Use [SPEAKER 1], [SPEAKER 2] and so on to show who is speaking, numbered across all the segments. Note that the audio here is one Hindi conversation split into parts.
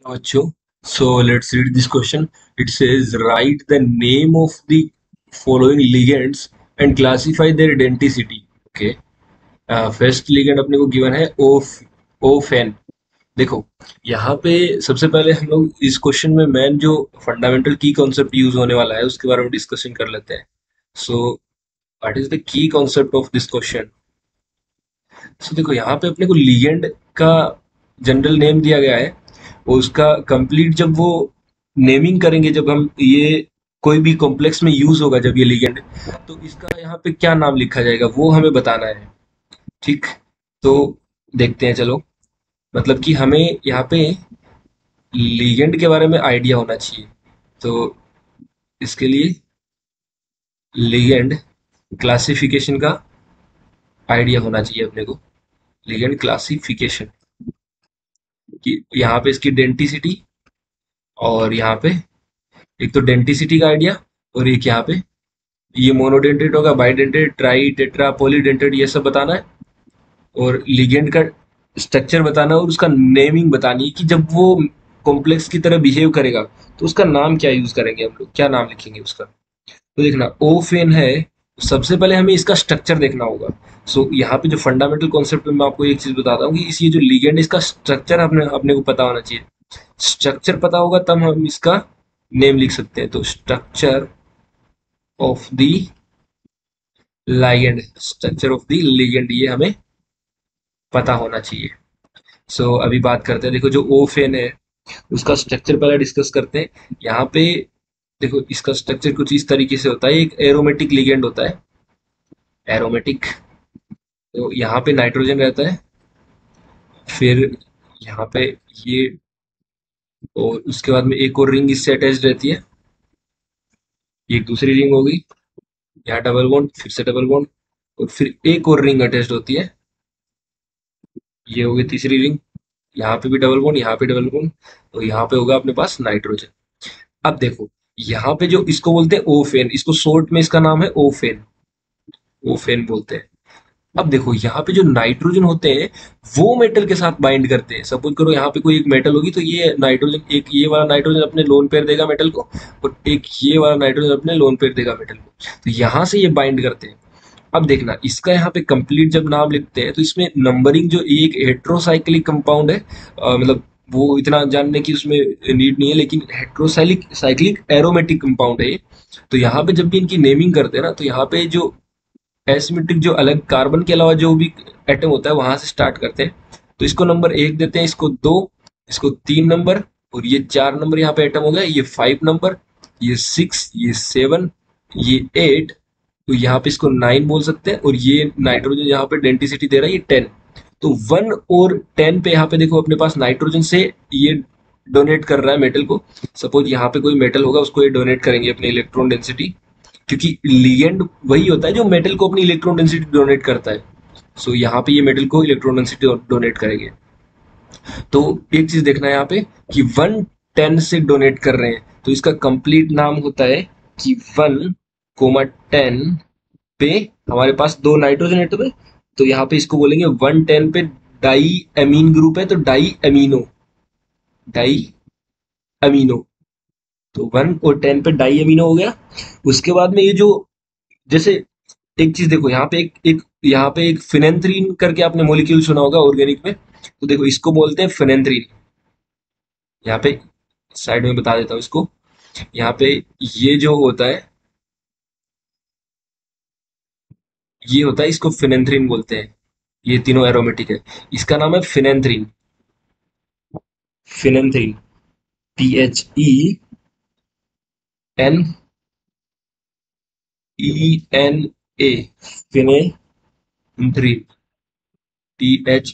[SPEAKER 1] Acho. So let's read this question. It says write the name of the following ligands and classify their identity. Okay. First ligand अपने को गिवन है ओफेन। देखो यहाँ पे सबसे पहले हम लोग इस क्वेश्चन में मेन जो फंडामेंटल की कॉन्सेप्ट यूज होने वाला है उसके बारे में डिस्कशन कर लेते हैं। So what is the key concept of this question. So देखो यहाँ पे अपने को लिगेंड का जनरल नेम दिया गया है और उसका कंप्लीट जब वो नेमिंग करेंगे, जब हम ये कोई भी कॉम्प्लेक्स में यूज होगा जब ये लिगेंड, तो इसका यहाँ पे क्या नाम लिखा जाएगा वो हमें बताना है। ठीक, तो देखते हैं चलो। मतलब कि हमें यहाँ पे लीजेंड के बारे में आइडिया होना चाहिए, तो इसके लिए लीजेंड क्लासिफिकेशन का आइडिया होना चाहिए अपने को। लीजेंड क्लासिफिकेशन कि यहाँ पे इसकी डेंटिसिटी, और यहाँ पे एक तो डेंटिसिटी का आइडिया, और एक यहाँ पे ये मोनोडेंटेट होगा, बाइडेंटेट, ट्राई, टेट्रा, पॉलीडेंटेट, ये सब बताना है। और लिगेंड का स्ट्रक्चर बताना है और उसका नेमिंग बतानी है कि जब वो कॉम्प्लेक्स की तरह बिहेव करेगा तो उसका नाम क्या यूज करेंगे, हम लोग क्या नाम लिखेंगे उसका। तो देखना ओफेन है, सबसे पहले हमें इसका स्ट्रक्चर देखना होगा। सो यहाँ पे जो फंडामेंटल कॉन्सेप्ट में मैं आपको एक चीज बताता हूँ कि इस ये जो लिगेंड इसका स्ट्रक्चर अपने अपने को पता होना चाहिए। स्ट्रक्चर पता होगा तब हम इसका नेम लिख सकते हैं। तो structure of the ligand, structure of the ligand ये हमें पता होना चाहिए। अभी बात करते हैं, देखो जो ओफेन है उसका स्ट्रक्चर पहले डिस्कस करते हैं। यहाँ पे देखो इसका स्ट्रक्चर कुछ इस तरीके से होता है। एक एरोमेटिक लिगेंड होता है, एरोमेटिक। तो यहाँ पे नाइट्रोजन रहता है, फिर यहाँ पे ये, और उसके बाद में एक और रिंग इससे अटैच रहती है, ये एक दूसरी रिंग होगी। यहाँ डबल बॉन्ड, फिर से डबल बॉन्ड, और फिर एक और रिंग अटैच होती है, ये होगी तीसरी रिंग। यहाँ पे भी डबल बॉन्ड, यहाँ पे डबल बॉन्ड, तो यहाँ पे होगा अपने पास नाइट्रोजन। अब देखो यहाँ पे जो इसको बोलते हैं ओफेन, इसको शॉर्ट में इसका नाम है ओफेन, ओफेन बोलते हैं। अब देखो यहाँ पे जो नाइट्रोजन होते हैं वो मेटल के साथ बाइंड करते हैं। सपोज करो यहाँ पे कोई एक मेटल होगी, तो ये नाइट्रोजन, एक ये वाला नाइट्रोजन अपने लोन पेयर देगा मेटल को, और एक ये वाला नाइट्रोजन अपने लोन पेयर देगा मेटल को। तो यहाँ से ये बाइंड करते हैं। अब देखना इसका यहाँ पे कंप्लीट जब नाम लिखते हैं तो इसमें नंबरिंग, जो एक हेट्रोसाइक्लिक कंपाउंड है, मतलब वो इतना जानने की उसमें नीड नहीं है, लेकिन हेट्रोसाइक्लिक साइक्लिक एरोमेटिक कंपाउंड है ये। तो यहाँ पे जब भी इनकी नेमिंग करते हैं ना, तो यहाँ पे जो एसिमेट्रिक, जो अलग कार्बन के अलावा जो भी एटम होता है वहां से स्टार्ट करते हैं। तो इसको नंबर 1 देते हैं, इसको 2, इसको 3 नंबर, और ये 4 नंबर यहाँ पे एटम हो गया, ये 5 नंबर, ये 6, ये 7, ये 8। तो यहाँ पे इसको 9 बोल सकते हैं, और ये नाइट्रोजन यहाँ पे डेंसिटी दे रहा है ये 10। तो 1 और 10 पे यहाँ पे देखो अपने पास नाइट्रोजन से ये डोनेट कर रहा है मेटल को। सपोज यहाँ पे कोई मेटल होगा, उसको ये डोनेट करेंगे अपनी इलेक्ट्रॉन डेंसिटी, क्योंकि लिगेंड वही होता है जो मेटल को अपनी इलेक्ट्रॉन डेंसिटी डोनेट करता है। यहाँ पे ये मेटल को इलेक्ट्रॉन डेंसिटी डोनेट करेंगे। तो एक चीज देखना है यहाँ पे कि 110 से डोनेट कर रहे हैं, तो इसका कंप्लीट नाम होता है कि 1,10 पे हमारे पास 2 नाइट्रोजन एटम है, तो यहाँ पे इसको बोलेंगे 110 पे डाई एमीन ग्रुप है, तो डाई एमिनो, डाई अमीनो। तो 1 और 10 पे डाई एमिनो हो गया। उसके बाद में ये जो, जैसे एक चीज देखो यहाँ पे यहाँ पे एक फिनेंथ्रीन करके आपने मोलिक्यूल सुना होगा ऑर्गेनिक में, तो देखो इसको बोलते हैं फिनेंथ्रीन। यहाँ पे साइड में बता देता हूँ इसको। यहाँ पे ये जो होता है, ये होता है, इसको फिनेंथ्रीन बोलते हैं। ये तीनों एरोमेटिक है, इसका नाम है phenanthrene. Phenanthrene, PHENENA, phenanthrene, THERENE,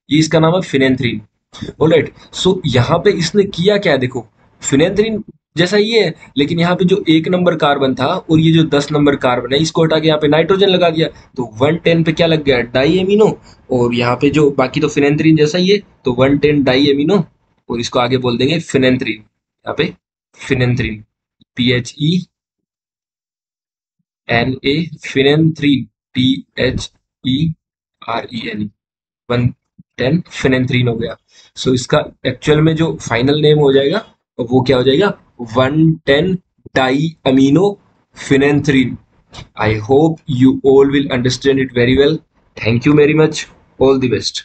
[SPEAKER 1] ये इसका नाम है फिनेंथ्रीन। ऑलराइट। यहाँ पे इसने किया क्या है, देखो फिनेंथ्रीन जैसा ये है, लेकिन यहाँ पे जो 1 नंबर कार्बन था और ये जो 10 नंबर कार्बन है, इसको हटा के यहाँ पे नाइट्रोजन लगा दिया, तो 110 पे क्या लग गया, डाई एमिनो। और यहाँ पे जो बाकी तो फिनेंथ्रीन जैसा ही है, तो 110 डाई एमिनो, और इसको आगे बोल देंगे फिनेंथ्रीन। यहाँ पे phenanthrene, PHENA, phenanthrene, THERENE, 1 10 phenanthrene हो गया। सो इसका एक्चुअल में जो फाइनल नेम हो जाएगा वो क्या हो जाएगा, 110 di amino phenanthrene. I hope you all will understand it very well. Thank you very much. All the best.